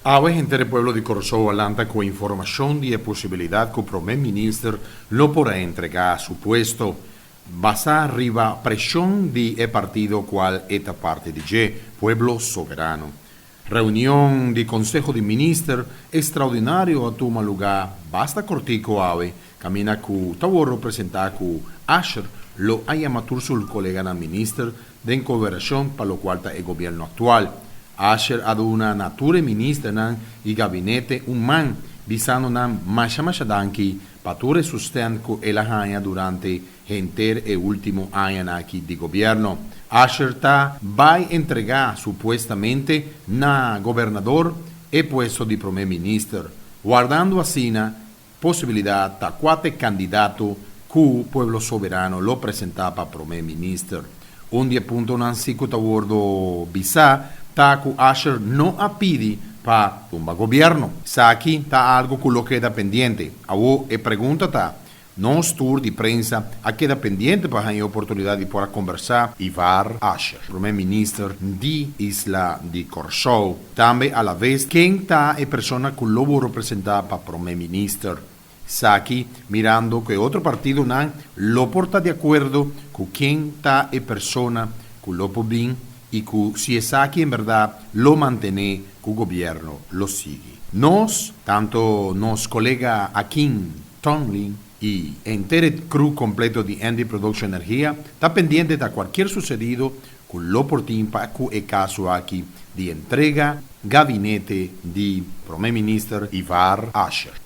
Aves entre el pueblo de Corsou Atlanta con información de posibilidad que el primer ministro lo podrá entregar a su puesto. Basa arriba presión de partido cual esta parte de pueblo soberano. Reunión de Consejo de Ministros extraordinario a toma lugar basta cortico ave camina cu tavo representar cu Asher lo haya matur sul colega na ministro de cooperación para lo cual está el gobierno actual. Asher ad una nature ministra nan i gabinete un man bisano nan mashadanki pature sustenco e la haya durante enter e ultimo año aquí di gobierno. Asher ta vai entregar supuestamente na gobernador e puesto di primer ministro, guardando así na possibilità ta quate candidato cu pueblo soberano lo presentava primer ministro. Onde appunto nan sicuta wordo bisa taku Asher no apidi pa tumba gobierno. Saki ta algo con lo queda pendiente. Awo e pregunta ta nos tour di prensa a queda pendiente para hay oportunidad de poder conversar y var Asher, primer ministro di Isla di Corsou. También a la vez quien ta e persona con lo representada pa primer ministro. Saki mirando que otro partido nan lo porta de acuerdo con quien ta e persona con lo bien y que si es aquí en verdad lo mantiene que el gobierno lo sigue. Nos, tanto nos colega Akin Tomlin y entere crew completo de Andy Production Energía, está pendiente de cualquier sucedido con lo portín para que el caso aquí de entrega gabinete de primer ministro Ivar Asher.